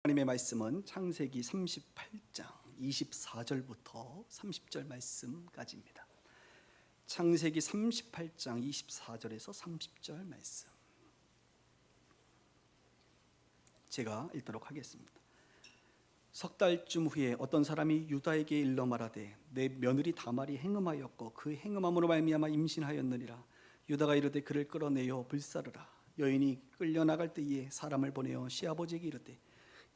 하나님의 말씀은 창세기 38장 24절부터 30절 말씀까지입니다. 창세기 38장 24절에서 30절 말씀 제가 읽도록 하겠습니다. 석 달쯤 후에 어떤 사람이 유다에게 일러 말하되 내 며느리 다말이 행음하였고 그 행음함으로 말미암아 임신하였느니라. 유다가 이르되 그를 끌어내어 불사르라. 여인이 끌려나갈 때에 사람을 보내어 시아버지에게 이르되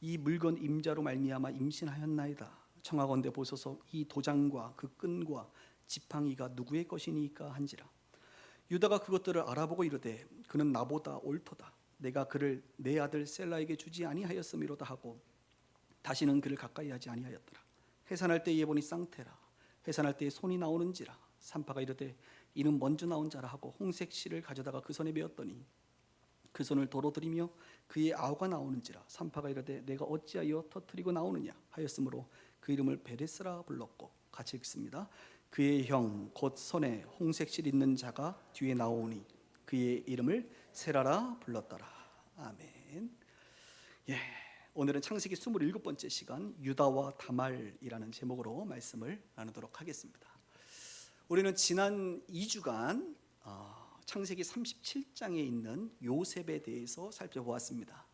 이 물건 임자로 말미암아 임신하였나이다. 청하건대 보소서 이 도장과 그 끈과 지팡이가 누구의 것이니까 한지라. 유다가 그것들을 알아보고 이르되 그는 나보다 옳도다. 내가 그를 내 아들 셀라에게 주지 아니하였음이로다 하고 다시는 그를 가까이 하지 아니하였더라. 해산할 때에 보니 쌍태라. 해산할 때에 손이 나오는지라. 산파가 이르되 이는 먼저 나온 자라 하고 홍색 실을 가져다가 그 손에 베었더니 그 손을 도로 들이며 그의 아우가 나오는지라. 산파가 이르되 내가 어찌하여 터뜨리고 나오느냐 하였으므로 그 이름을 베레스라 불렀고, 같이 읽습니다. 그의 형 곧 손에 홍색 실 있는 자가 뒤에 나오니 그의 이름을 세라라 불렀더라. 아멘. 오늘은 창세기 27번째 시간 유다와 다말이라는 제목으로 말씀을 나누도록 하겠습니다. 우리는 지난 2주간 창세기 37장에 있는 요셉에 대해서 살펴보았습니다.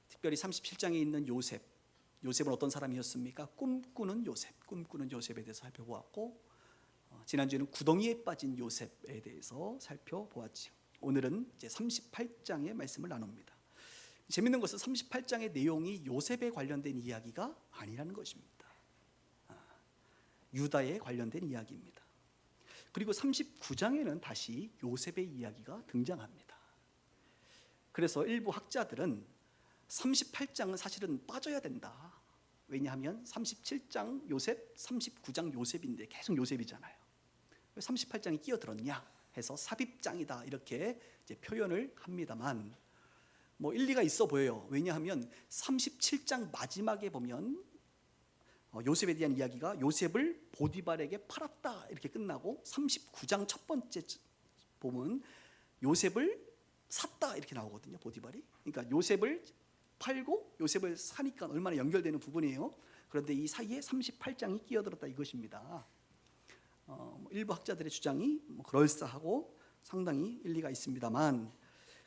특별히 37장에 있는 요셉은 어떤 사람이었습니까? 꿈꾸는 요셉에 대해서 살펴보았고, 지난주에는 구덩이에 빠진 요셉에 대해서 살펴보았죠. 오늘은 이제 38장의 말씀을 나눕니다. 재밌는 것은 38장의 내용이 요셉에 관련된 이야기가 아니라는 것입니다. 유다에 관련된 이야기입니다. 그리고 39장에는 다시 요셉의 이야기가 등장합니다. 그래서 일부 학자들은 38장은 사실은 빠져야 된다. 왜냐하면 37장 요셉, 39장 요셉인데 계속 요셉이잖아요. 왜 38장이 끼어들었냐 해서 삽입장이다 이렇게 이제 표현을 합니다만 일리가 있어 보여요. 왜냐하면 37장 마지막에 보면 요셉에 대한 이야기가 요셉을 보디발에게 팔았다 이렇게 끝나고, 39장 첫 번째 보면 요셉을 샀다 이렇게 나오거든요. 보디발이. 그러니까 요셉을 팔고 요셉을 사니까 얼마나 연결되는 부분이에요. 그런데 이 사이에 38장이 끼어들었다 이것입니다. 일부 학자들의 주장이 그럴싸하고 상당히 일리가 있습니다만,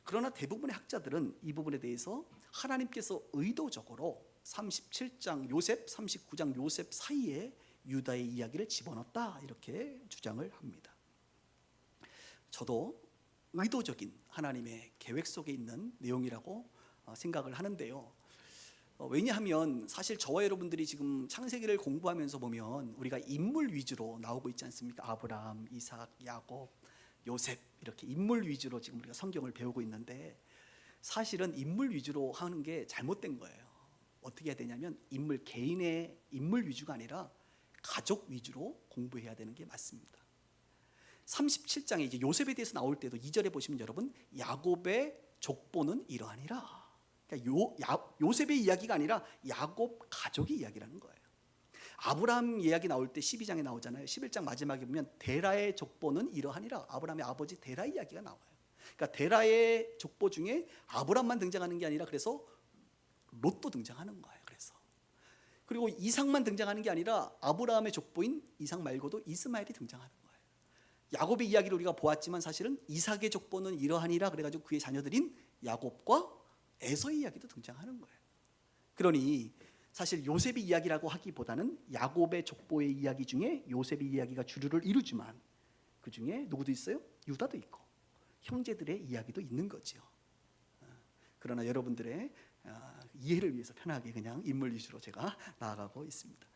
그러나 대부분의 학자들은 이 부분에 대해서 하나님께서 의도적으로 37장 요셉, 39장 요셉 사이에 유다의 이야기를 집어넣었다 이렇게 주장을 합니다. 저도 의도적인 하나님의 계획 속에 있는 내용이라고 생각을 하는데요. 왜냐하면 사실 저와 여러분들이 지금 창세기를 공부하면서 보면 우리가 인물 위주로 나오고 있지 않습니까? 아브라함, 이삭, 야곱, 요셉 이렇게 인물 위주로 지금 우리가 성경을 배우고 있는데, 사실은 인물 위주로 하는 게 잘못된 거예요. 어떻게 해야 되냐면 개인의 인물 위주가 아니라 가족 위주로 공부해야 되는 게 맞습니다. 37장에 이제 요셉에 대해서 나올 때도 2절에 보시면 여러분 야곱의 족보는 이러하니라. 그러니까 요셉의 이야기가 아니라 야곱 가족의 이야기라는 거예요. 아브라함 이야기 나올 때 12장에 나오잖아요. 11장 마지막에 보면 데라의 족보는 이러하니라. 아브라함의 아버지 데라 이야기가 나와요. 그러니까 데라의 족보 중에 아브라함만 등장하는 게 아니라 그래서 롯도 등장하는 거예요. 그리고 이삭만 등장하는 게 아니라 아브라함의 족보인 이삭 말고도 이스마엘이 등장하는 거예요. 야곱의 이야기를 우리가 보았지만 사실은 이삭의 족보는 이러하니라 그래가지고 그의 자녀들인 야곱과 에서의 이야기도 등장하는 거예요. 그러니 사실 요셉의 이야기라고 하기보다는 야곱의 족보의 이야기 중에 요셉의 이야기가 주류를 이루지만 그 중에 누구도 있어요? 유다도 있고 형제들의 이야기도 있는 거죠. 그러나 여러분들의 이해를 위해서 편하게 그냥 인물 위주로 제가 나아가고 있습니다.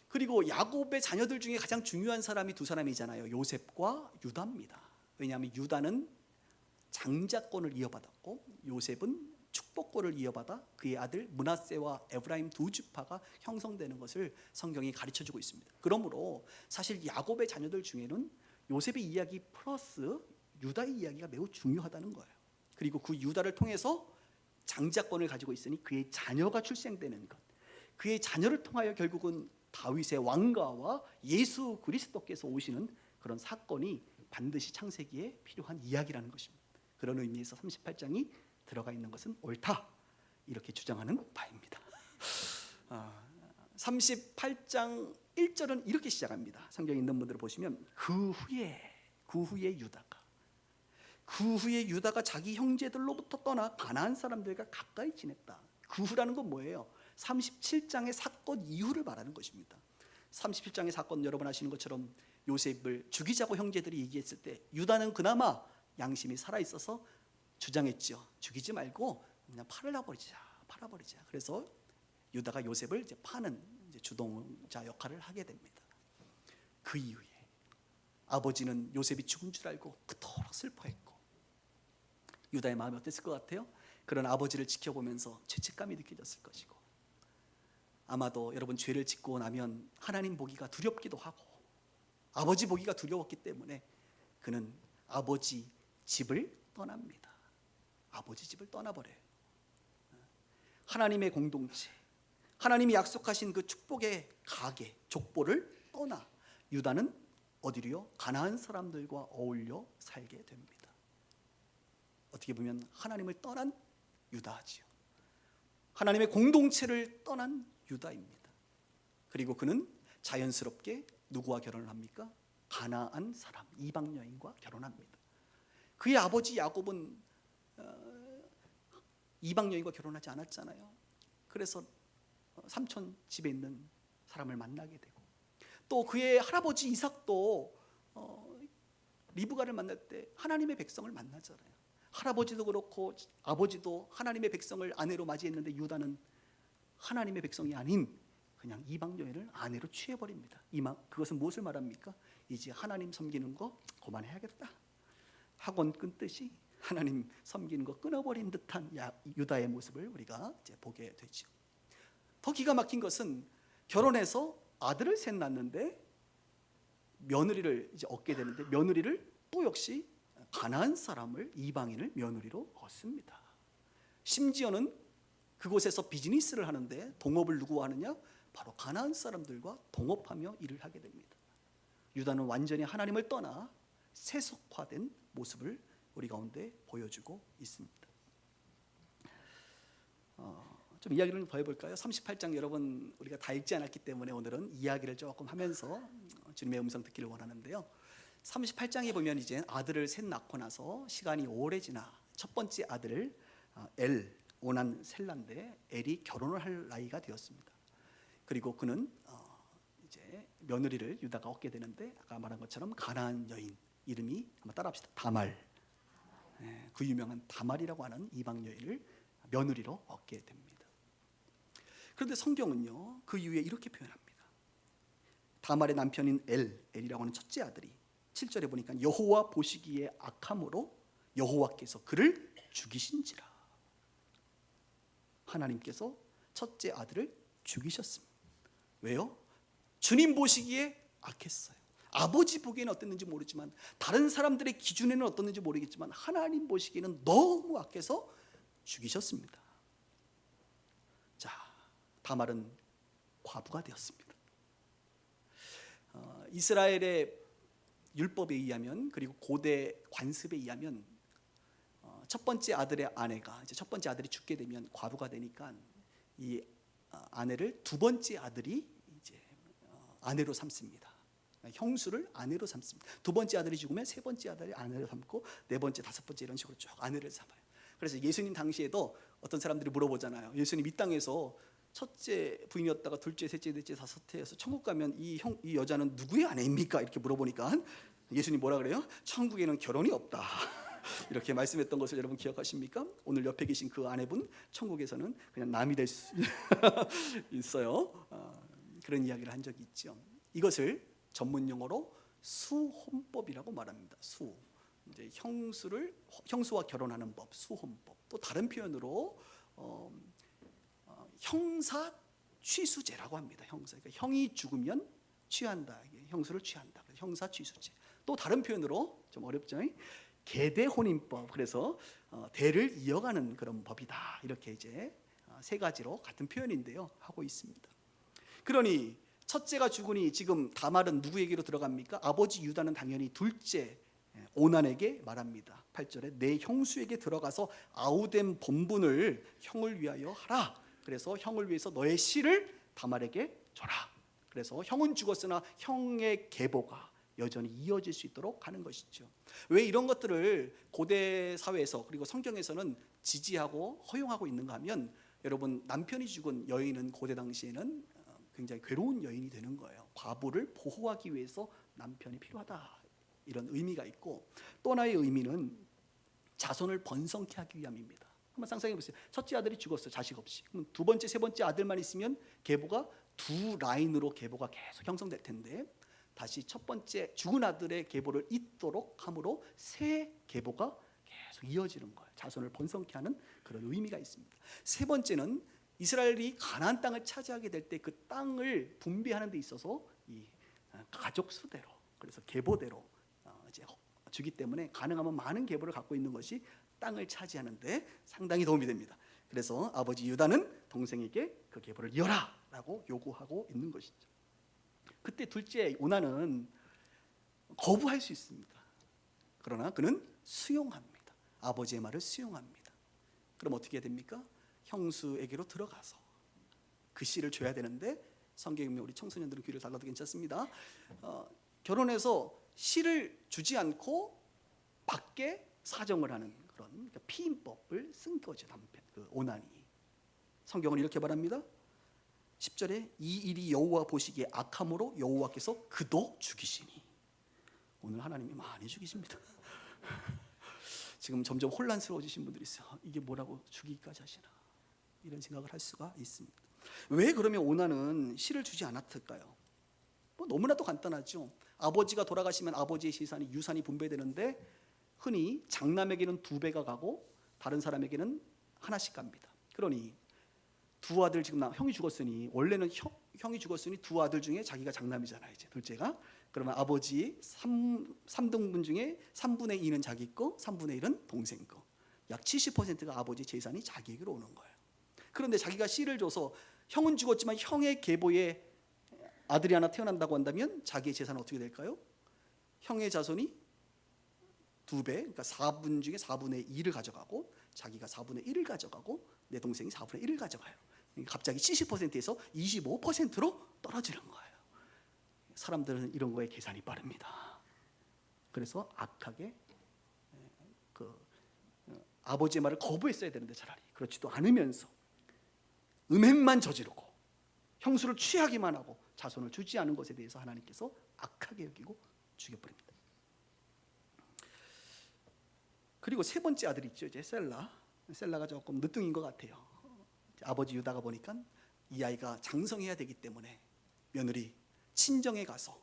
그리고 야곱의 자녀들 중에 가장 중요한 사람이 두 사람이잖아요. 요셉과 유다입니다. 왜냐하면 유다는 장자권을 이어받았고 요셉은 축복권을 이어받아 그의 아들 므낫세와 에브라임 두 지파가 형성되는 것을 성경이 가르쳐주고 있습니다. 그러므로 사실 야곱의 자녀들 중에는 요셉의 이야기 플러스 유다의 이야기가 매우 중요하다는 거예요. 그리고 그 유다를 통해서 장자권을 가지고 있으니 그의 자녀가 출생되는 것, 그의 자녀를 통하여 결국은 다윗의 왕가와 예수 그리스도께서 오시는 그런 사건이 반드시 창세기에 필요한 이야기라는 것입니다. 그런 의미에서 38장이 들어가 있는 것은 옳다 이렇게 주장하는 바입니다. 38장 1절은 이렇게 시작합니다. 성경에 있는 분들을 보시면 그 후에 유다가 자기 형제들로부터 떠나 가나안 사람들과 가까이 지냈다. 그 후라는 건 뭐예요? 37장의 사건 이후를 말하는 것입니다. 37장의 사건 여러분 아시는 것처럼 요셉을 죽이자고 형제들이 얘기했을 때 유다는 그나마 양심이 살아있어서 주장했죠. 죽이지 말고 그냥 팔아버리자. 그래서 유다가 요셉을 이제 파는 이제 주동자 역할을 하게 됩니다. 그 이후에 아버지는 요셉이 죽은 줄 알고 그토록 슬퍼했고 유다의 마음이 어땠을 것 같아요? 그런 아버지를 지켜보면서 죄책감이 느껴졌을 것이고 아마도 여러분 죄를 짓고 나면 하나님 보기가 두렵기도 하고 아버지 보기가 두려웠기 때문에 그는 아버지 집을 떠납니다. 아버지 집을 떠나버려요. 하나님의 공동체, 하나님이 약속하신 그 축복의 가계, 족보를 떠나 유다는 어디로요? 가나안 사람들과 어울려 살게 됩니다. 어떻게 보면 하나님을 떠난 유다지요. 하나님의 공동체를 떠난 유다입니다. 그리고 그는 자연스럽게 누구와 결혼을 합니까? 가나안 사람, 이방 여인과 결혼합니다. 그의 아버지 야곱은 이방 여인과 결혼하지 않았잖아요. 그래서 삼촌 집에 있는 사람을 만나게 되고 또 그의 할아버지 이삭도 리브가를 만날 때 하나님의 백성을 만나잖아요. 할아버지도 그렇고 아버지도 하나님의 백성을 아내로 맞이했는데 유다는 하나님의 백성이 아닌 그냥 이방 여인을 아내로 취해버립니다. 그것은 무엇을 말합니까? 이제 하나님 섬기는 거 그만해야겠다. 학원 끊듯이 하나님 섬기는 거 끊어버린 듯한 유다의 모습을 우리가 이제 보게 되죠. 더 기가 막힌 것은 결혼해서 아들을 셋 낳는데 며느리를 이제 얻게 되는데 며느리를 또 역시 가나안 사람을 이방인을 며느리로 얻습니다. 심지어는 그곳에서 비즈니스를 하는데 동업을 누구와 하느냐? 바로 가나안 사람들과 동업하며 일을 하게 됩니다. 유다는 완전히 하나님을 떠나 세속화된 모습을 우리 가운데 보여주고 있습니다. 좀 이야기를 더 해볼까요? 38장 여러분 우리가 다 읽지 않았기 때문에 오늘은 이야기를 조금 하면서 주님의 음성 듣기를 원하는데요. 38장에 보면 이제 아들을 셋 낳고 나서 시간이 오래 지나 첫 번째 아들 오난 셀라인데 엘이 결혼을 할 나이가 되었습니다. 그리고 그는 이제 며느리를 유다가 얻게 되는데 아까 말한 것처럼 가나안 여인 이름이 한번 따라합시다. 다말. 그 유명한 다말이라고 하는 이방 여인을 며느리로 얻게 됩니다. 그런데 성경은요 그 이후에 이렇게 표현합니다. 다말의 남편인 엘이라고 하는 첫째 아들이 7절에 보니까 여호와 보시기에 악함으로 여호와께서 그를 죽이신지라. 하나님께서 첫째 아들을 죽이셨습니다. 왜요? 주님 보시기에 악했어요. 아버지 보기에는 어땠는지 모르지만 다른 사람들의 기준에는 어떻는지 모르겠지만 하나님 보시기에는 너무 악해서 죽이셨습니다. 자, 다말은 과부가 되었습니다. 이스라엘의 율법에 의하면 그리고 고대 관습에 의하면 첫 번째 아들의 아내가 이제 첫 번째 아들이 죽게 되면 과부가 되니까 이 아내를 두 번째 아들이 이제 아내로 삼습니다. 형수를 아내로 삼습니다. 두 번째 아들이 죽으면 세 번째 아들이 아내로 삼고 네 번째, 다섯 번째 이런 식으로 쭉 아내를 삼아요. 그래서 예수님 당시에도 어떤 사람들이 물어보잖아요. 예수님 이 땅에서 첫째 부인이었다가 둘째, 셋째, 넷째, 다섯째에서 천국 가면 이 여자는 누구의 아내입니까? 이렇게 물어보니까 예수님 뭐라 그래요? 천국에는 결혼이 없다. 이렇게 말씀했던 것을 여러분 기억하십니까? 오늘 옆에 계신 그 아내분 천국에서는 그냥 남이 될 수 있어요. 그런 이야기를 한 적이 있죠. 이것을 전문 용어로 수혼법이라고 말합니다. 이제 형수와 결혼하는 법, 수혼법. 또 다른 표현으로 형사 취수제라고 합니다. 그러니까 형이 죽으면 취한다. 형수를 취한다. 형사 취수제. 또 다른 표현으로 좀 어렵죠. 계대 혼인법. 그래서 대를 이어가는 그런 법이다. 이렇게 이제 세 가지로 같은 표현인데요. 하고 있습니다. 그러니 첫째가 죽으니 지금 다말은 누구에게로 들어갑니까? 아버지 유다는 당연히 둘째 오난에게 말합니다. 8절에 내 형수에게 들어가서 아우된 본분을 형을 위하여 하라. 그래서 형을 위해서 너의 씨를 다말에게 줘라. 그래서 형은 죽었으나 형의 계보가 여전히 이어질 수 있도록 하는 것이죠. 왜 이런 것들을 고대 사회에서 그리고 성경에서는 지지하고 허용하고 있는가 하면, 여러분, 남편이 죽은 여인은 고대 당시에는 굉장히 괴로운 여인이 되는 거예요. 과부를 보호하기 위해서 남편이 필요하다, 이런 의미가 있고, 또 하나의 의미는 자손을 번성케 하기 위함입니다. 한번 상상해 보세요. 첫째 아들이 죽었어요, 자식 없이. 그럼 두 번째, 세 번째 아들만 있으면 계보가 두 라인으로 계보가 계속 형성될 텐데, 다시 첫 번째 죽은 아들의 계보를 잇도록 함으로 새 계보가 계속 이어지는 거예요. 자손을 번성케 하는 그런 의미가 있습니다. 세 번째는 이스라엘이 가나안 땅을 차지하게 될 때 그 땅을 분배하는 데 있어서 이 가족 수대로, 그래서 계보대로 이제 주기 때문에 가능하면 많은 계보를 갖고 있는 것이 땅을 차지하는데 상당히 도움이 됩니다. 그래서 아버지 유다는 동생에게 그 계보를 이어라라고 요구하고 있는 것이죠. 그때 둘째 오난은 거부할 수 있습니다. 그러나 그는 수용합니다. 아버지의 말을 수용합니다. 그럼 어떻게 됩니까? 형수에게로 들어가서 그 씨를 줘야 되는데, 성경에 보면 우리 청소년들은 귀를 달라도 괜찮습니다. 결혼해서 씨를 주지 않고 밖에 사정을 하는 그런, 그러니까 피임법을 쓴 거죠. 남편 그 오난이. 성경은 이렇게 말합니다. 10절에 이 일이 여호와 보시기에 악함으로 여호와께서 그도 죽이시니. 오늘 하나님이 많이 죽이십니다. 지금 점점 혼란스러워지신 분들이 있어요. 이게 뭐라고 죽이기까지 하시나, 이런 생각을 할 수가 있습니다. 왜 그러면 오난은 씨를 주지 않았을까요? 뭐 너무나도 간단하죠. 아버지가 돌아가시면 아버지의 유산이 분배되는데, 흔히 장남에게는 2배가 가고 다른 사람에게는 하나씩 갑니다. 그러니 두 아들, 지금 형이 죽었으니, 원래는 형이 죽었으니 두 아들 중에 자기가 장남이잖아요, 이제 둘째가. 그러면 아버지 3등분 중에 3분의 2는 자기 거, 3분의 1은 동생 거. 약 70%가 아버지 재산이 자기에게로 오는 거예요. 그런데 자기가 씨를 줘서, 형은 죽었지만 형의 계보에 아들이 하나 태어난다고 한다면 자기의 재산은 어떻게 될까요? 형의 자손이 2배, 그러니까 4분 중에 4분의 2를 가져가고, 자기가 4분의 1을 가져가고, 내 동생이 4분의 1을 가져가요. 갑자기 70%에서 25%로 떨어지는 거예요. 사람들은 이런 거에 계산이 빠릅니다. 그래서 악하게 아버지의 말을 거부했어야 되는데, 차라리 그렇지도 않으면서 음행만 저지르고 형수를 취하기만 하고 자손을 주지 않은 것에 대해서 하나님께서 악하게 여기고 죽여버립니다. 그리고 세 번째 아들이 있죠, 이제 셀라가 조금 늦둥인 것 같아요. 아버지 유다가 보니까 이 아이가 장성해야 되기 때문에 며느리 친정에 가서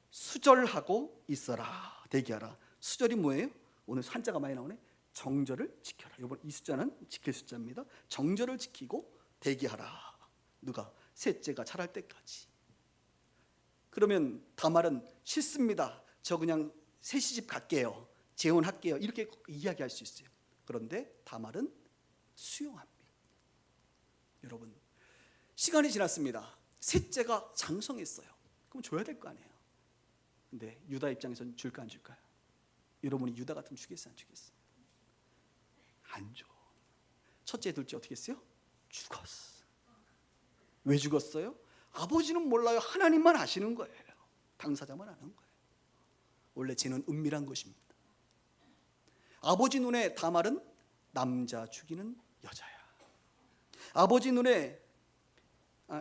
수절하고 있어라, 대기하라. 수절이 뭐예요? 오늘 한자가 많이 나오네. 정절을 지켜라. 이번 이 숫자는 지킬 숫자입니다. 정절을 지키고 대기하라. 누가? 셋째가 자랄 때까지. 그러면 다말은 싫습니다, 저 그냥 새 시집 갈게요, 재혼할게요, 이렇게 이야기할 수 있어요. 그런데 다말은 수용합니다. 여러분, 시간이 지났습니다. 셋째가 장성했어요. 그럼 줘야 될 거 아니에요. 근데 유다 입장에서는 줄까 안 줄까요? 여러분이 유다 같으면 주겠어요, 안 주겠어요? 안 줘. 첫째, 둘째 어떻게 했어요? 죽었어. 왜 죽었어요? 아버지는 몰라요. 하나님만 아시는 거예요. 당사자만 아는 거예요. 원래 죄는 은밀한 것입니다. 아버지 눈에 다말은 남자 죽이는 여자야. 아버지 눈에,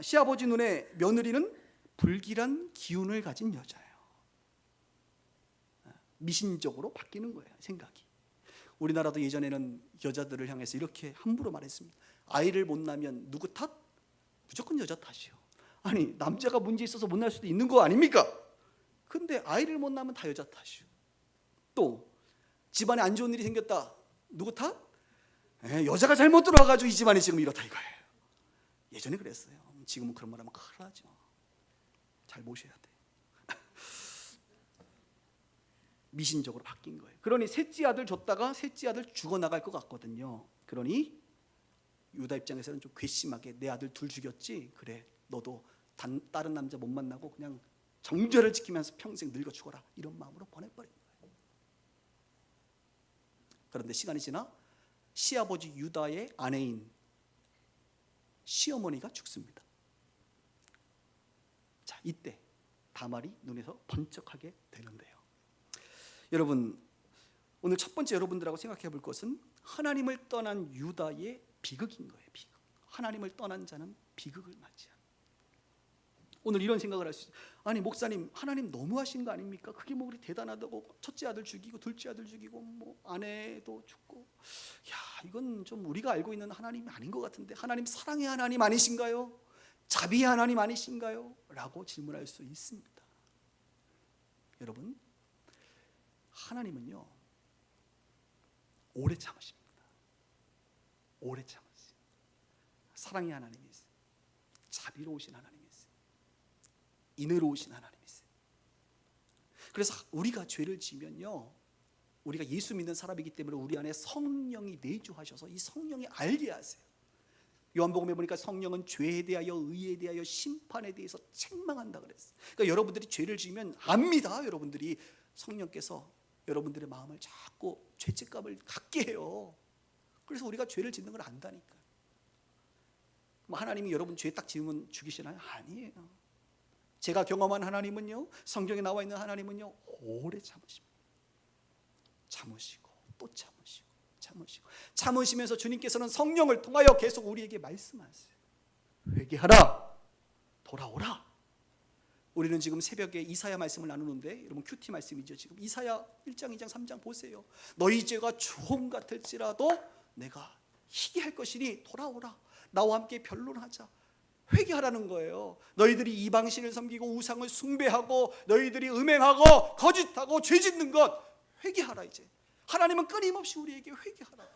시아버지 눈에 며느리는 불길한 기운을 가진 여자예요. 미신적으로 바뀌는 거예요, 생각이. 우리나라도 예전에는 여자들을 향해서 이렇게 함부로 말했습니다. 아이를 못 낳으면 누구 탓? 무조건 여자 탓이요. 아니, 남자가 문제 있어서 못 낳을 수도 있는 거 아닙니까? 근데 아이를 못 낳으면 다 여자 탓이요. 또 집안에 안 좋은 일이 생겼다, 누구 탓? 여자가 잘못 들어와가지고 이 집안이 지금 이렇다 이거예요. 예전에 그랬어요. 지금은 그런 말 하면 큰일 나죠. 잘 모셔야 돼. 미신적으로 바뀐 거예요. 그러니 셋째 아들 줬다가 셋째 아들 죽어나갈 것 같거든요. 그러니 유다 입장에서는 좀 괘씸하게, 내 아들 둘 죽였지? 그래, 너도 다른 남자 못 만나고 그냥 정절을 지키면서 평생 늙어 죽어라, 이런 마음으로 보내버린 거예요. 그런데 시간이 지나 시아버지 유다의 아내인 시어머니가 죽습니다. 자, 이때 다말이 눈에서 번쩍하게 되는데요. 여러분, 오늘 첫 번째 여러분들하고 생각해 볼 것은 하나님을 떠난 유다의 비극인 거예요. 비극. 하나님을 떠난 자는 비극을 맞이합니다. 오늘 이런 생각을 할 수 있어요. 아니 목사님, 하나님 너무하신 거 아닙니까? 그게 뭐 그리 대단하다고 첫째 아들 죽이고 둘째 아들 죽이고 뭐 아내도 죽고, 야 이건 좀 우리가 알고 있는 하나님이 아닌 것 같은데, 하나님 사랑의 하나님 아니신가요? 자비의 하나님 아니신가요? 라고 질문할 수 있습니다. 여러분, 하나님은요 오래 참으십니다. 오래 참으세요. 사랑의 하나님이 있어요. 자비로우신 하나님이 있어요. 인애로우신 하나님이 있어요. 그래서 우리가 죄를 지면요, 우리가 예수 믿는 사람이기 때문에 우리 안에 성령이 내주하셔서 이 성령이 알게 하세요. 요한복음에 보니까 성령은 죄에 대하여, 의에 대하여, 심판에 대해서 책망한다 그랬어요. 그러니까 여러분들이 죄를 지으면 압니다. 여러분들이 성령께서 여러분들의 마음을 자꾸 죄책감을 갖게 해요. 그래서 우리가 죄를 짓는 걸 안다니까. 하나님이 여러분 죄 딱 지으면 죽이시나요? 아니에요. 제가 경험한 하나님은요, 성경에 나와 있는 하나님은요 오래 참으십니다. 참으시고 또 참으시고 참으시면서 주님께서는 성령을 통하여 계속 우리에게 말씀하세요. 회개하라, 돌아오라. 우리는 지금 새벽에 이사야 말씀을 나누는데, 여러분 큐티 말씀이죠. 지금 이사야 1장, 2장, 3장 보세요. 너희 죄가 주홍 같을지라도 내가 희게 할 것이니 돌아오라. 나와 함께 변론하자. 회개하라는 거예요. 너희들이 이방신을 섬기고 우상을 숭배하고 너희들이 음행하고 거짓하고 죄짓는 것 회개하라. 이제 하나님은 끊임없이 우리에게 회개하라,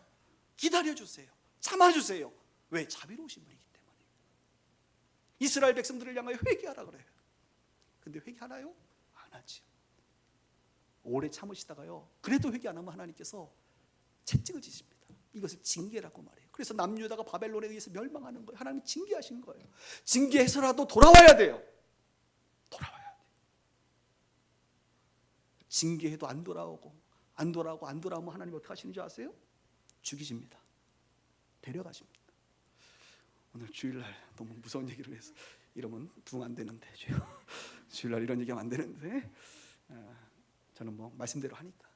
기다려주세요, 참아주세요. 왜? 자비로우신 분이기 때문에. 이스라엘 백성들을 향하여 회개하라 그래요. 근데 회개하나요? 안 하지요. 오래 참으시다가요, 그래도 회개 안 하면 하나님께서 채찍을 지십니다. 이것을 징계라고 말해요. 그래서 남유다가 바벨론에 의해서 멸망하는 거예요. 하나님이 징계하신 거예요. 징계해서라도 돌아와야 돼요. 돌아와야 돼요. 징계해도 안 돌아오고 안 돌아오면 하나님이 어떻게 하시는 줄 아세요? 죽이십니다. 데려가십니다. 오늘 주일날 너무 무서운 얘기를 해서 이러면 붕 안 되는데, 주일날 이런 얘기하면 안 되는데, 저는 뭐 말씀대로 하니까.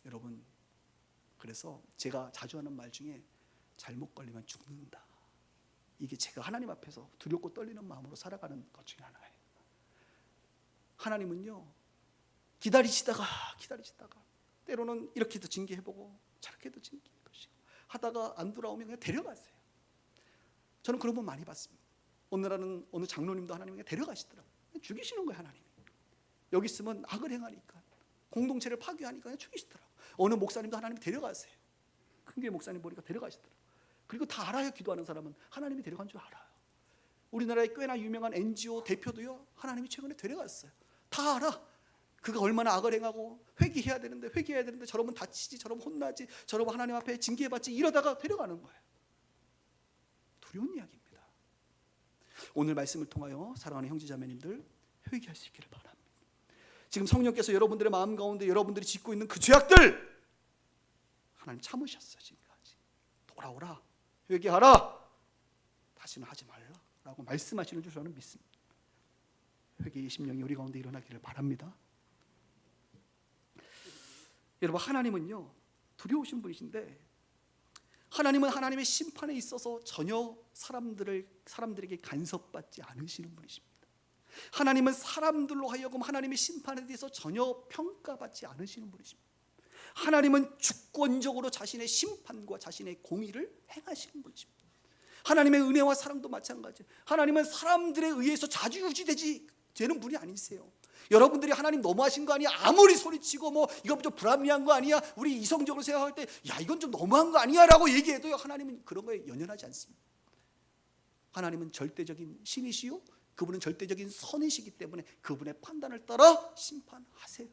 여러분, 그래서 제가 자주 하는 말 중에 잘못 걸리면 죽는다, 이게 제가 하나님 앞에서 두렵고 떨리는 마음으로 살아가는 것 중에 하나예요. 하나님은요 기다리시다가 때로는 이렇게도 징계해보고 저렇게도 징계해보시고 하다가 안 돌아오면 그냥 데려가세요. 저는 그런 분 많이 봤습니다. 어느 장로님도 하나님이 데려가시더라고요. 죽이시는 거예요. 하나님이 여기 있으면 악을 행하니까, 공동체를 파괴하니까 그냥 죽이시더라고요. 어느 목사님도 하나님이 데려가세요. 큰교회 목사님 보니까 데려가시더라고요. 그리고 다 알아요. 기도하는 사람은 하나님이 데려간 줄 알아요. 우리나라에 꽤나 유명한 NGO 대표도요, 하나님이 최근에 데려갔어요. 다 알아. 그가 얼마나 악을 행하고 회개해야 되는데 저러면 다치지, 저러면 혼나지, 저러면 하나님 앞에 징계받지, 이러다가 데려가는 거예요. 두려운 이야기입니다. 오늘 말씀을 통하여 사랑하는 형제자매님들, 회개할 수 있기를 바랍니다. 지금 성령께서 여러분들의 마음 가운데 여러분들이 짓고 있는 그 죄악들 하나님 참으셨어요. 지금까지. 돌아오라, 회개하라, 다시는 하지 말라라고 말씀하시는 줄 저는 믿습니다. 회개의 심령이 우리 가운데 일어나기를 바랍니다. 여러분, 하나님은요 두려우신 분이신데, 하나님은 하나님의 심판에 있어서 전혀 사람들에게 간섭받지 않으시는 분이십니다. 하나님은 사람들로 하여금 하나님의 심판에 대해서 전혀 평가받지 않으시는 분이십니다. 하나님은 주권적으로 자신의 심판과 자신의 공의를 행하시는 분이십니다. 하나님의 은혜와 사랑도 마찬가지예요. 하나님은 사람들에 의해서 자주유지되는 분이 아니세요. 여러분들이 하나님 너무하신 거 아니야? 아무리 소리치고 뭐 이거 좀 불합리한 거 아니야? 우리 이성적으로 생각할 때 야 이건 좀 너무한 거 아니야? 라고 얘기해도요, 하나님은 그런 거에 연연하지 않습니다. 하나님은 절대적인 신이시요, 그분은 절대적인 선이시기 때문에 그분의 판단을 따라 심판하세요.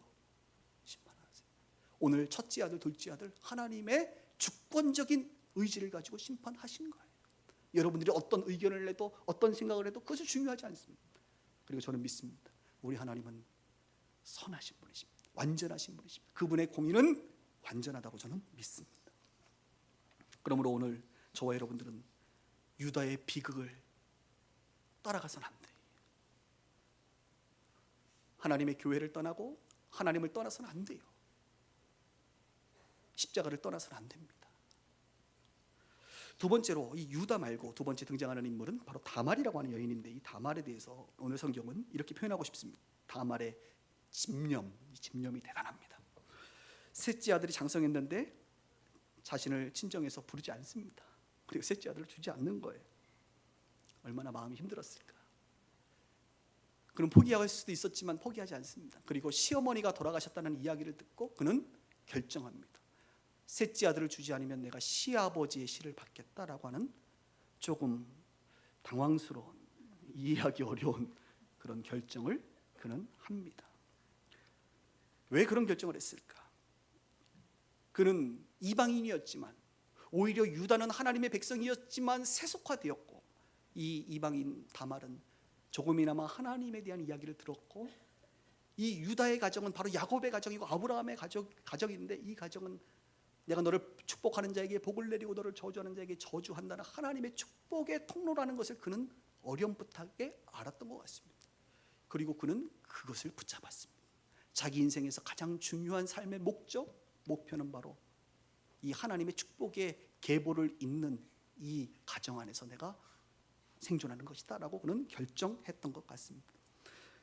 오늘 첫째 아들, 둘째 아들, 하나님의 주권적인 의지를 가지고 심판하신 거예요. 여러분들이 어떤 의견을 내도 어떤 생각을 해도 그것이 중요하지 않습니다. 그리고 저는 믿습니다. 우리 하나님은 선하신 분이십니다. 완전하신 분이십니다. 그분의 공의는 완전하다고 저는 믿습니다. 그러므로 오늘 저와 여러분들은 유다의 비극을 따라가서는 안 돼요. 하나님의 교회를 떠나고 하나님을 떠나서는 안 돼요. 십자가를 떠나서는 안 됩니다. 두 번째로 이 유다 말고 두 번째 등장하는 인물은 바로 다말이라고 하는 여인인데, 이 다말에 대해서 오늘 성경은 이렇게 표현하고 싶습니다. 다말의 집념, 이 집념이 대단합니다. 셋째 아들이 장성했는데 자신을 친정에서 부르지 않습니다. 그리고 셋째 아들을 주지 않는 거예요. 얼마나 마음이 힘들었을까. 그는 포기할 수도 있었지만 포기하지 않습니다. 그리고 시어머니가 돌아가셨다는 이야기를 듣고 그는 결정합니다. 셋째 아들을 주지 않으면 내가 시아버지의 시를 받겠다라고 하는 조금 당황스러운, 이해하기 어려운 그런 결정을 그는 합니다. 왜 그런 결정을 했을까? 그는 이방인이었지만, 오히려 유다는 하나님의 백성이었지만 세속화되었고, 이 이방인 다말은 조금이나마 하나님에 대한 이야기를 들었고, 이 유다의 가정은 바로 야곱의 가정이고 아브라함의 가정인데, 이 가정은 내가 너를 축복하는 자에게 복을 내리고 너를 저주하는 자에게 저주한다는 하나님의 축복의 통로라는 것을 그는 어렴풋하게 알았던 것 같습니다. 그리고 그는 그것을 붙잡았습니다. 자기 인생에서 가장 중요한 삶의 목표는 바로 이 하나님의 축복의 계보를 잇는 이 가정 안에서 내가 생존하는 것이다 라고 그는 결정했던 것 같습니다.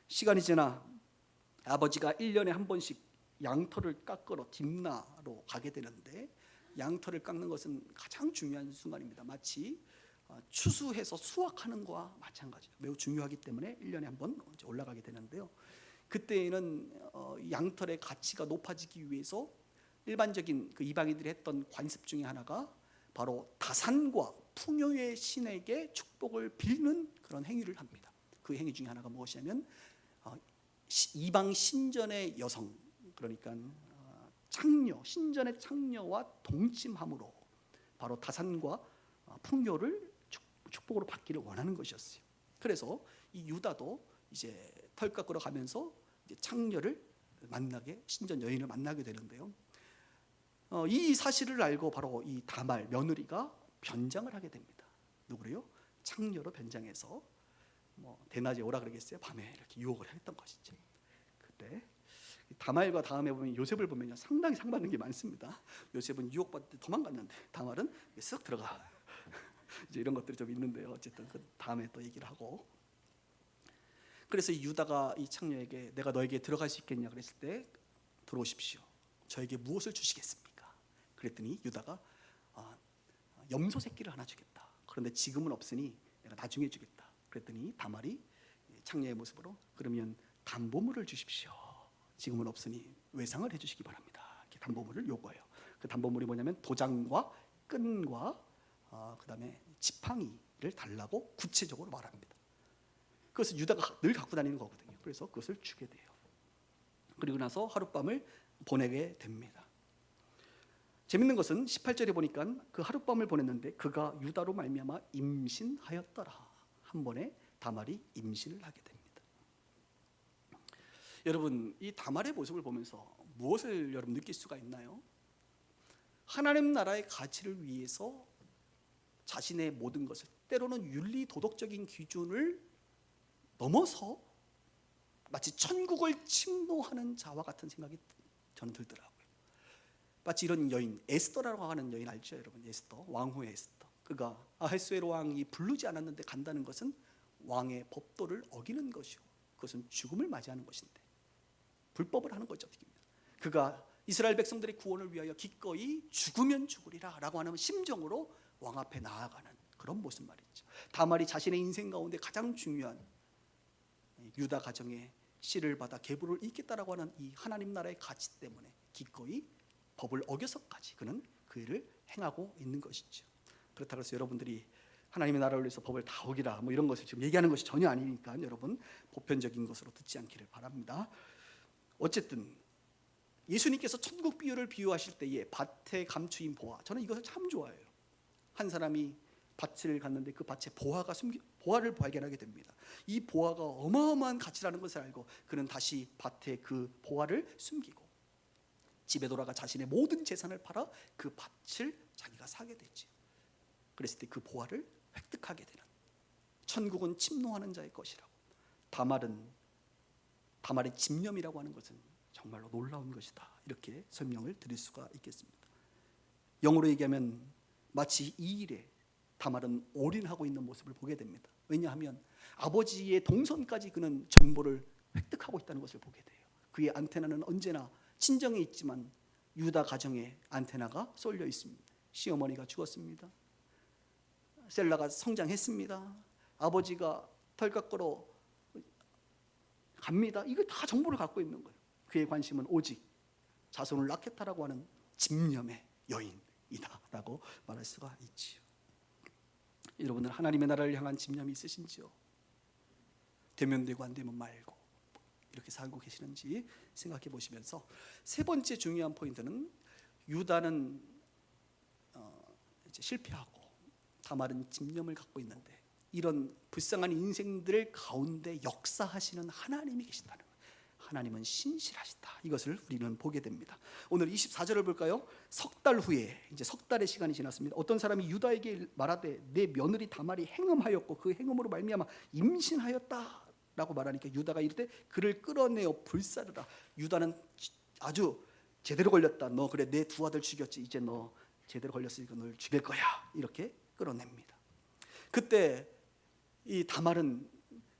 시간이 지나 아버지가 1년에 한 번씩 양털을 깎으러 딥나로 가게 되는데, 양털을 깎는 것은 가장 중요한 순간입니다. 마치 추수해서 수확하는 것과 마찬가지죠. 매우 중요하기 때문에 1년에 한 번 올라가게 되는데요. 그때에는 양털의 가치가 높아지기 위해서 일반적인 그 이방인들이 했던 관습 중에 하나가 바로 다산과 풍요의 신에게 축복을 빌는 그런 행위를 합니다. 그 행위 중에 하나가 무엇이냐면 이방 신전의 여성, 그러니까 창녀, 신전의 창녀와 동침함으로 바로 다산과 풍요를 축복으로 받기를 원하는 것이었어요. 그래서 이 유다도 이제 털 깎으러 가면서 이제 창녀를 만나게, 신전 여인을 만나게 되는데요. 이 사실을 알고 바로 이 다말 며느리가 변장을 하게 됩니다. 누구래요? 창녀로 변장해서 대낮에 오라 그러겠어요? 밤에 이렇게 유혹을 했던 것이죠. 그때 다말과 다음에 보면 요셉을 보면요, 상당히 상받는 게 많습니다. 요셉은 유혹받을 때 도망갔는데 다말은 쓱 들어가. 이제 이런 것들이 좀 있는데요. 어쨌든 그 다음에 또 얘기를 하고. 그래서 이 유다가 이 창녀에게 내가 너에게 들어갈 수 있겠냐 그랬을 때, 들어오십시오. 저에게 무엇을 주시겠습니까? 그랬더니 유다가 염소 새끼를 하나 주겠다. 그런데 지금은 없으니 내가 나중에 주겠다. 그랬더니 다말이 창녀의 모습으로 그러면 담보물을 주십시오. 지금은 없으니 외상을 해주시기 바랍니다. 이렇게 담보물을 요구해요. 그 담보물이 뭐냐면 도장과 끈과 그다음에 지팡이를 달라고 구체적으로 말합니다. 그것을 유다가 늘 갖고 다니는 거거든요. 그래서 그것을 주게 돼요. 그리고 나서 하룻밤을 보내게 됩니다. 재밌는 것은 18절에 보니까 그 하룻밤을 보냈는데 그가 유다로 말미암아 임신하였더라. 한 번에 다말이 임신을 하게 됩니다. 여러분, 이 다말의 모습을 보면서 무엇을 여러분 느낄 수가 있나요? 하나님 나라의 가치를 위해서 자신의 모든 것을, 때로는 윤리 도덕적인 기준을 넘어서 마치 천국을 침노하는 자와 같은 생각이 저는 들더라고요. 마치 이런 여인, 에스더라고 하는 여인 알죠, 여러분? 에스더, 왕후의 에스더. 그가 아하수에로 왕이 부르지 않았는데 간다는 것은 왕의 법도를 어기는 것이고, 그것은 죽음을 맞이하는 것인데 불법을 하는 거죠. 그가 이스라엘 백성들의 구원을 위하여 기꺼이 죽으면 죽으리라 라고 하는 심정으로 왕 앞에 나아가는 그런 모습 말이죠. 다말이 자신의 인생 가운데 가장 중요한 유다 가정의 씨를 받아 계보를 잇겠다라고 하는 이 하나님 나라의 가치 때문에 기꺼이 법을 어겨서까지 그는 그 일을 행하고 있는 것이죠. 그렇다고 해서 여러분들이 하나님의 나라를 위해서 법을 다 어기라 이런 것을 지금 얘기하는 것이 전혀 아니니까 여러분 보편적인 것으로 듣지 않기를 바랍니다. 어쨌든 예수님께서 천국 비유를 비유하실 때에 밭에 감추인 보화, 저는 이것을 참 좋아해요. 한 사람이 밭을 갔는데 그 밭에 보화를 발견하게 됩니다. 이 보화가 어마어마한 가치라는 것을 알고 그는 다시 밭에 그 보화를 숨기고 집에 돌아가 자신의 모든 재산을 팔아 그 밭을 자기가 사게 되죠. 그랬을 때 그 보화를 획득하게 되는, 천국은 침노하는 자의 것이라고. 다말의 집념이라고 하는 것은 정말로 놀라운 것이다, 이렇게 설명을 드릴 수가 있겠습니다. 영어로 얘기하면 마치 이 일에 다말은 올인하고 있는 모습을 보게 됩니다. 왜냐하면 아버지의 동선까지 그는 정보를 획득하고 있다는 것을 보게 돼요. 그의 안테나는 언제나 친정에 있지만 유다 가정에 안테나가 쏠려 있습니다. 시어머니가 죽었습니다. 셀라가 성장했습니다. 아버지가 털 깎으러 갑니다. 이거 다 정보를 갖고 있는 거예요. 그의 관심은 오직 자손을 낳겠다라고 하는 집념의 여인이다라고 말할 수가 있지요. 여러분은 하나님의 나라를 향한 집념이 있으신지요? 되면 되고 안 되면 말고 이렇게 살고 계시는지 생각해 보시면서, 세 번째 중요한 포인트는 유다는 이제 실패하고 다말은 집념을 갖고 있는데, 이런 불쌍한 인생들 가운데 역사하시는 하나님이 계신다는 거예요. 하나님은 신실하시다, 이것을 우리는 보게 됩니다. 오늘 24절을 볼까요? 석 달 후에, 이제 석 달의 시간이 지났습니다. 어떤 사람이 유다에게 말하되 내 며느리 다말이 행음하였고 그 행음으로 말미암아 임신하였다 라고 말하니까 유다가 이르되 그를 끌어내어 불사르라. 유다는 아주 제대로 걸렸다. 너 그래 내 두 아들 죽였지, 이제 너 제대로 걸렸으니까 널 죽일 거야, 이렇게 끌어냅니다. 그때 이 다말은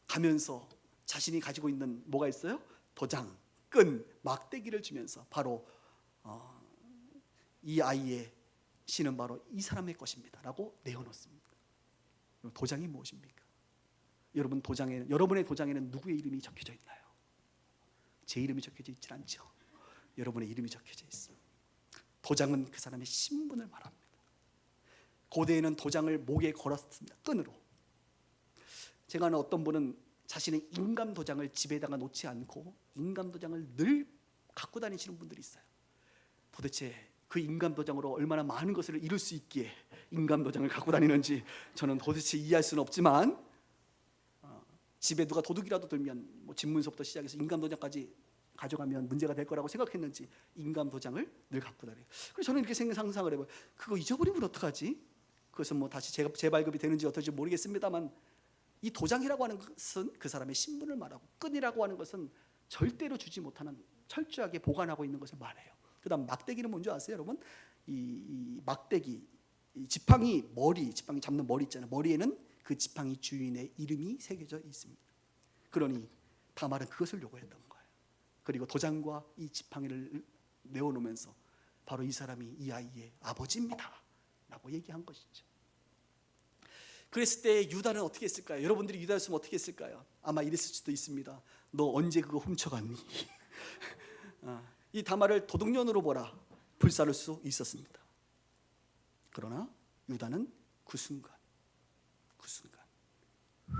가면서 자신이 가지고 있는 뭐가 있어요? 도장, 끈, 막대기를 주면서 바로 이 아이의 씨는 바로 이 사람의 것입니다 라고 내어놓습니다. 도장이 무엇입니까? 여러분의 도장에는 누구의 이름이 적혀져 있나요? 제 이름이 적혀져 있지 않죠. 여러분의 이름이 적혀져 있어요. 도장은 그 사람의 신분을 말합니다. 고대에는 도장을 목에 걸었습니다. 끈으로. 제가 아는 어떤 분은 자신의 인감 도장을 집에다가 놓지 않고 인감 도장을 늘 갖고 다니시는 분들이 있어요. 도대체 그 인감 도장으로 얼마나 많은 것을 이룰 수 있기에 인감 도장을 갖고 다니는지 저는 도대체 이해할 수는 없지만, 집에 누가 도둑이라도 들면 뭐 집문서부터 시작해서 인감 도장까지 가져가면 문제가 될 거라고 생각했는지 인감 도장을 늘 갖고 다녀요. 그래서 저는 이렇게 상상을 해봐요. 그거 잊어버리면 어떡하지? 그것은 뭐 다시 재발급이 되는지 어떨지 모르겠습니다만, 이 도장이라고 하는 것은 그 사람의 신분을 말하고, 끈이라고 하는 것은 절대로 주지 못하는, 철저하게 보관하고 있는 것을 말해요. 그 다음 막대기는 뭔지 아세요 여러분? 이 막대기, 이 지팡이 잡는 머리 있잖아요. 머리에는 그 지팡이 주인의 이름이 새겨져 있습니다. 그러니 다말은 그것을 요구했던 거예요. 그리고 도장과 이 지팡이를 내어놓으면서 바로 이 사람이 이 아이의 아버지입니다 라고 얘기한 것이죠. 그랬을 때 유다는 어떻게 했을까요? 여러분들이 유다였으면 어떻게 했을까요? 아마 이랬을 수도 있습니다. 너 언제 그거 훔쳐갔니? 이 다말을 도둑년으로 보라, 불사를 수 있었습니다. 그러나 유다는 그 순간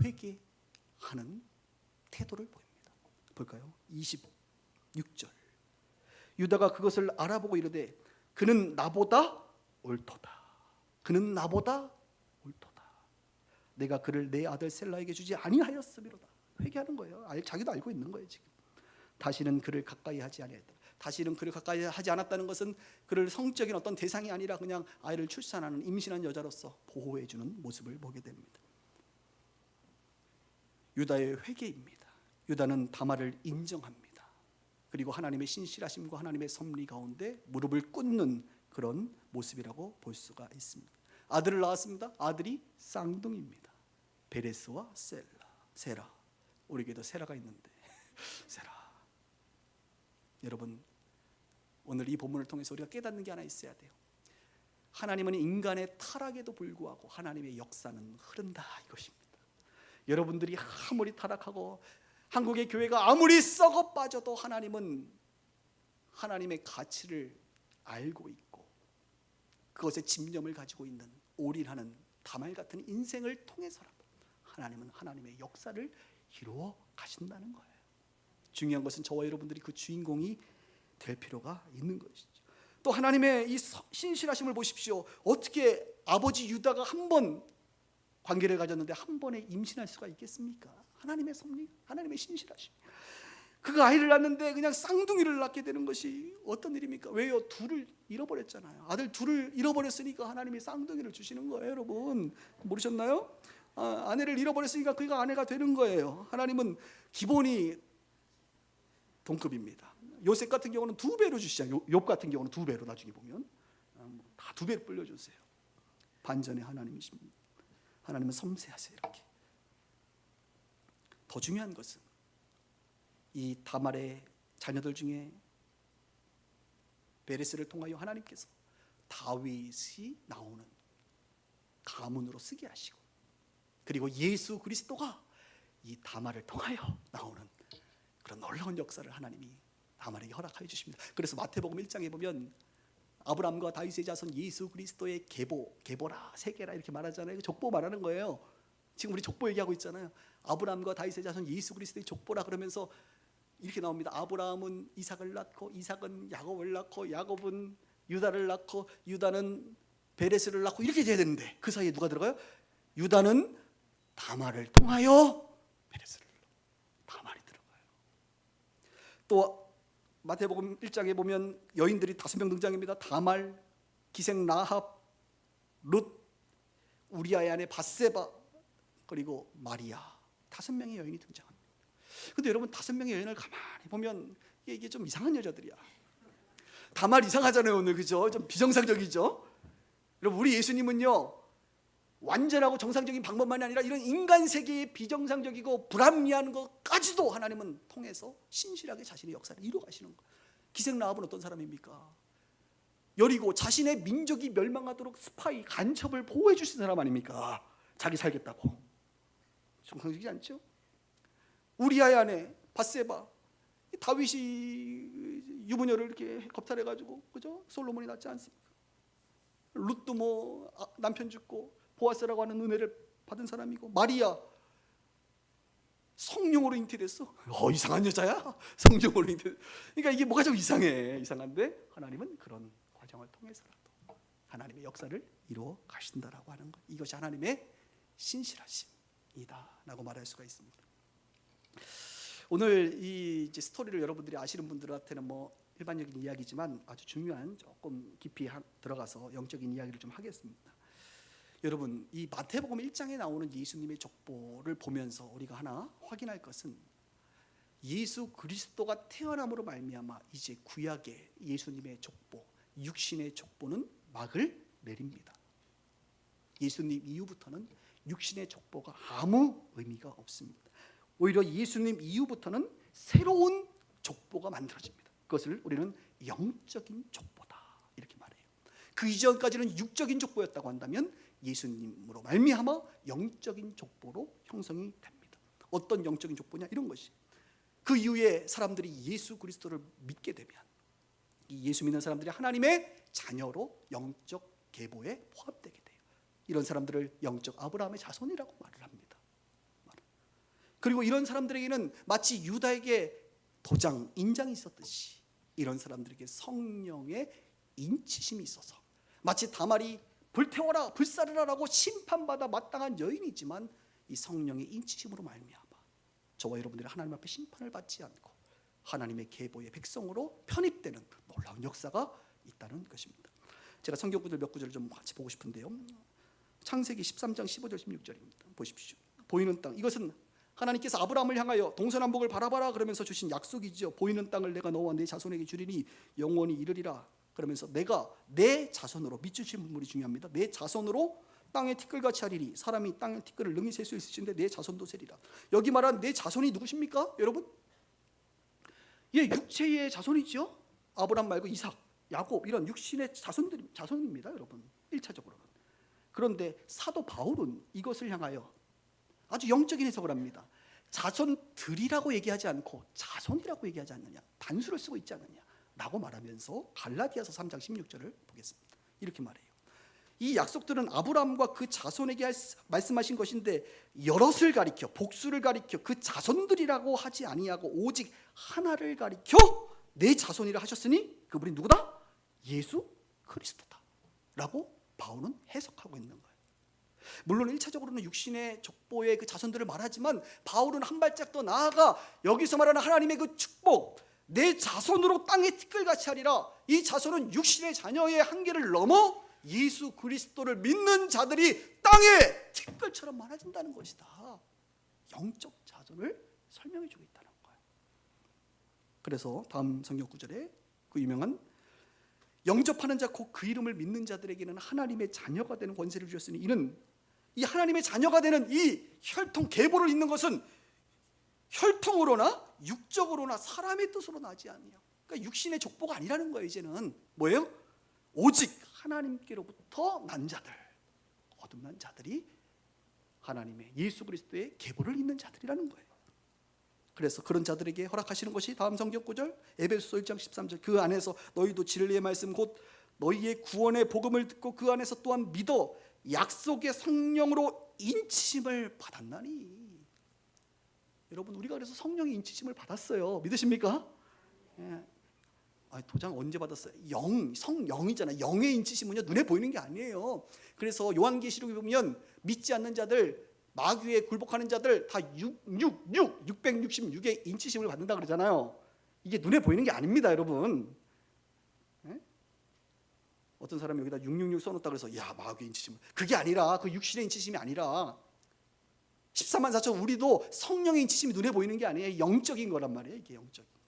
회개하는 태도를 보입니다. 볼까요? 26절. 유다가 그것을 알아보고 이르되 그는 나보다 옳도다. 그는 나보다 옳도다. 내가 그를 내 아들 셀라에게 주지 아니하였음이로다. 회개하는 거예요. 자기도 알고 있는 거예요. 지금 다시는 그를 가까이 하지 아니하였다. 다시는 그를 가까이 하지 않았다는 것은 그를 성적인 어떤 대상이 아니라 그냥 아이를 출산하는, 임신한 여자로서 보호해 주는 모습을 보게 됩니다. 유다의 회개입니다. 유다는 다말을 인정합니다. 그리고 하나님의 신실하심과 하나님의 섭리 가운데 무릎을 꿇는 그런 모습이라고 볼 수가 있습니다. 아들을 낳았습니다. 아들이 쌍둥이입니다. 베레스와 세라. 우리에게도 세라가 있는데 세라. 여러분, 오늘 이 본문을 통해서 우리가 깨닫는 게 하나 있어야 돼요. 하나님은 인간의 타락에도 불구하고 하나님의 역사는 흐른다, 이것입니다. 여러분들이 아무리 타락하고 한국의 교회가 아무리 썩어 빠져도 하나님은 하나님의 가치를 알고 있고 그것에 집념을 가지고 있는, 올인하는 다말 같은 인생을 통해서라도 하나님은 하나님의 역사를 이루어 가신다는 거예요. 중요한 것은 저와 여러분들이 그 주인공이 될 필요가 있는 것이죠. 또 하나님의 이 신실하심을 보십시오. 어떻게 아버지 유다가 한 번 관계를 가졌는데 한 번에 임신할 수가 있겠습니까? 하나님의 섭리, 하나님의 신실하심. 그가 아이를 낳는데 그냥 쌍둥이를 낳게 되는 것이 어떤 일입니까? 왜요? 둘을 잃어버렸잖아요. 아들 둘을 잃어버렸으니까 하나님이 쌍둥이를 주시는 거예요. 여러분 모르셨나요? 아내를 잃어버렸으니까 그가 아내가 되는 거예요. 하나님은 기본이 동급입니다. 요셉 같은 경우는 2배로 주시잖아요. 욥 같은 경우는 2배로 나중에 보면 다 2배로 불려주세요. 반전의 하나님이십니다. 하나님은 섬세하세요. 이렇게. 더 중요한 것은 이 다말의 자녀들 중에 베레스를 통하여 하나님께서 다윗이 나오는 가문으로 쓰게 하시고, 그리고 예수 그리스도가 이 다말을 통하여 나오는 그런 놀라운 역사를 하나님이 다말에게 허락하여 주십니다. 그래서 마태복음 1장에 보면 아브라함과 다윗의 자손 예수 그리스도의 계보라 세계라 이렇게 말하잖아요. 족보 말하는 거예요. 지금 우리 족보 얘기하고 있잖아요. 아브라함과 다윗의 자손 예수 그리스도의 족보라 그러면서 이렇게 나옵니다. 아브라함은 이삭을 낳고 이삭은 야곱을 낳고 야곱은 유다를 낳고 유다는 베레스를 낳고 이렇게 돼야 되는데 그 사이에 누가 들어가요? 유다는 다말을 통하여 베레스를 다말이 들어가요. 또 마태복음 1장에 보면 여인들이 5명 등장합니다. 다말, 기생 라합, 룻, 우리아의 아내 밧세바, 그리고 마리아. 5명의 여인이 등장합니다. 근데 여러분 5명의 여인을 가만히 보면 이게 좀 이상한 여자들이야. 다말 이상하잖아요 오늘, 그죠? 좀 비정상적이죠. 여러분 우리 예수님은요 완전하고 정상적인 방법만이 아니라 이런 인간 세계의 비정상적이고 불합리한 것까지도 하나님은 통해서 신실하게 자신의 역사를 이루어 가시는 거예요. 기생 라합은 어떤 사람입니까? 여리고 자신의 민족이 멸망하도록 스파이 간첩을 보호해 주신 사람 아닙니까? 자기 살겠다고. 정상적이지 않죠? 우리아의 아내 밧세바, 다윗이 유부녀를 이렇게 겁탈해 가지고, 그죠? 솔로몬이 낳지 않습니까? 룻도 뭐 남편 죽고 보아스라고 하는 은혜를 받은 사람이고, 마리아 성령으로 잉태됐어. 이상한 여자야. 성령으로 잉태. 그러니까 이게 뭐가 좀 이상한데 하나님은 그런 과정을 통해서라도 하나님의 역사를 이루어 가신다라고 하는 것. 이것이 하나님의 신실하심이다라고 말할 수가 있습니다. 오늘 이 스토리를 여러분들이 아시는 분들한테는 뭐 일반적인 이야기지만 아주 중요한, 조금 깊이 들어가서 영적인 이야기를 좀 하겠습니다. 여러분 이 마태복음 1장에 나오는 예수님의 족보를 보면서 우리가 하나 확인할 것은 예수 그리스도가 태어남으로 말미암아 이제 구약의 예수님의 족보, 육신의 족보는 막을 내립니다. 예수님 이후부터는 육신의 족보가 아무 의미가 없습니다. 오히려 예수님 이후부터는 새로운 족보가 만들어집니다. 그것을 우리는 영적인 족보다 이렇게 말해요. 그 이전까지는 육적인 족보였다고 한다면 예수님으로 말미암아 영적인 족보로 형성이 됩니다. 어떤 영적인 족보냐? 이런 것이, 그 이후에 사람들이 예수 그리스도를 믿게 되면 이 예수 믿는 사람들이 하나님의 자녀로 영적 계보에 포함되게 돼요. 이런 사람들을 영적 아브라함의 자손이라고 말을 합니다. 그리고 이런 사람들에게는 마치 유다에게 도장, 인장이 있었듯이 이런 사람들에게 성령의 인치심이 있어서, 마치 다말이 불태워라 불사르라라고 심판받아 마땅한 여인이지만 이 성령의 인치심으로 말미암아 저와 여러분들이 하나님 앞에 심판을 받지 않고 하나님의 계보의 백성으로 편입되는 놀라운 역사가 있다는 것입니다. 제가 성경 구절 몇 구절을 좀 같이 보고 싶은데요. 창세기 13장 15절 16절입니다. 보십시오. 보이는 땅, 이것은 하나님께서 아브라함을 향하여 동서남북을 바라봐라 그러면서 주신 약속이죠. 보이는 땅을 내가 너와 내 자손에게 주리니 영원히 이르리라. 그러면서 내가 내 자손으로, 밑주신 분물이 중요합니다. 내 자손으로 땅의 티끌같이 하리니 사람이 땅의 티끌을 능히 셀 수 있으신데 내 자손도 세리라. 여기 말한 내 자손이 누구십니까? 여러분, 육체의 자손이죠. 아브라함 말고 이삭, 야곱 이런 육신의 자손입니다. 여러분, 1차적으로는. 그런데 사도 바울은 이것을 향하여 아주 영적인 해석을 합니다. 자손들이라고 얘기하지 않고 자손이라고 얘기하지 않느냐, 단수를 쓰고 있지 않느냐 라고 말하면서 갈라디아서 3장 16절을 보겠습니다. 이렇게 말해요. 이 약속들은 아브라함과 그 자손에게 말씀하신 것인데 여럿을 가리켜, 복수를 가리켜 그 자손들이라고 하지 아니하고 오직 하나를 가리켜 내 자손이라 하셨으니 그분이 누구다? 예수 그리스도다 라고 바울은 해석하고 있는 거예요. 물론 1차적으로는 육신의 족보의 그 자손들을 말하지만 바울은 한 발짝 더 나아가 여기서 말하는 하나님의 그 축복, 내 자손으로 땅에 티끌같이 하리라. 이 자손은 육신의 자녀의 한계를 넘어 예수 그리스도를 믿는 자들이 땅에 티끌처럼 많아진다는 것이다. 영적 자손을 설명해 주고 있다는 거예요. 그래서 다음 성경 구절에 그 유명한 영접하는 자 곧 그 이름을 믿는 자들에게는 하나님의 자녀가 되는 권세를 주셨으니 이는 이 하나님의 자녀가 되는 이 혈통 계보를 잇는 것은 혈통으로나 육적으로나 사람의 뜻으로 나지 않아요. 그러니까 육신의 족보가 아니라는 거예요. 이제는 뭐예요? 오직 하나님께로부터 난 자들, 거듭난 자들이 하나님의 예수 그리스도의 계보를 잇는 자들이라는 거예요. 그래서 그런 자들에게 허락하시는 것이 다음 성경 구절 에베소서 1장 13절 그 안에서 너희도 진리의 말씀 곧 너희의 구원의 복음을 듣고 그 안에서 또한 믿어 약속의 성령으로 인치심을 받았나니. 여러분 우리가 그래서 성령의 인치심을 받았어요. 믿으십니까? 예. 도장 언제 받았어요? 성령이잖아요. 영의 인치심은요 눈에 보이는 게 아니에요. 그래서 요한계시록에 보면 믿지 않는 자들, 마귀에 굴복하는 자들 다 666의 인치심을 받는다 그러잖아요. 이게 눈에 보이는 게 아닙니다, 여러분. 예? 어떤 사람이 여기다 666 써놓다 그래서 야 마귀 인치심, 그게 아니라 그 육신의 인치심이 아니라 14만 4천 우리도 성령의 인치심이 눈에 보이는 게 아니에요. 영적인 거란 말이에요. 이게 영적인 거.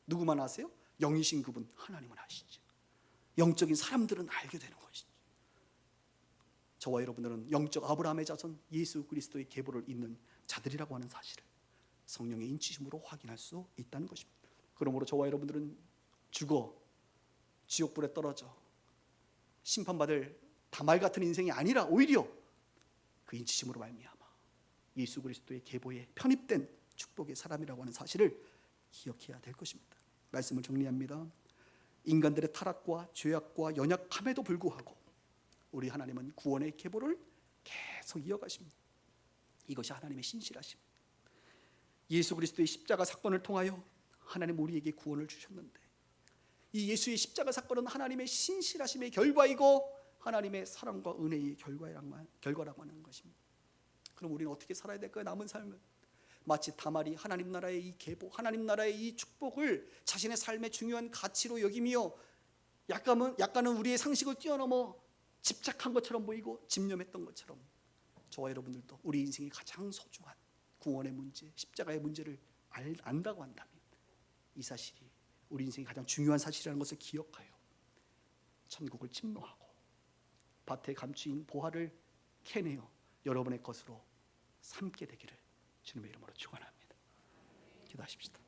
누구만 아세요? 영이신 그분 하나님은 아시죠. 영적인 사람들은 알게 되는 것이죠. 저와 여러분들은 영적 아브라함의 자손 예수 그리스도의 계보를 잇는 자들이라고 하는 사실을 성령의 인치심으로 확인할 수 있다는 것입니다. 그러므로 저와 여러분들은 죽어 지옥불에 떨어져 심판받을 다말 같은 인생이 아니라 오히려 그 인치심으로 말미암아 예수 그리스도의 계보에 편입된 축복의 사람이라고 하는 사실을 기억해야 될 것입니다. 말씀을 정리합니다. 인간들의 타락과 죄악과 연약함에도 불구하고 우리 하나님은 구원의 계보를 계속 이어가십니다. 이것이 하나님의 신실하십니다. 예수 그리스도의 십자가 사건을 통하여 하나님 우리에게 구원을 주셨는데 이 예수의 십자가 사건은 하나님의 신실하심의 결과이고 하나님의 사랑과 은혜의 결과라고 하는 것입니다. 그럼 우리는 어떻게 살아야 될까요? 남은 삶은 마치 다말이 하나님 나라의 이 계보, 하나님 나라의 이 축복을 자신의 삶의 중요한 가치로 여기며 약간은 우리의 상식을 뛰어넘어 집착한 것처럼 보이고 집념했던 것처럼 저와 여러분들도 우리 인생의 가장 소중한 구원의 문제, 십자가의 문제를 안다고 한다면 이 사실이 우리 인생의 가장 중요한 사실이라는 것을 기억하여 천국을 침노하고 밭에 감추인 보화를 캐내어 여러분의 것으로 삼게 되기를 주님의 이름으로 축원합니다. 기도하십시다.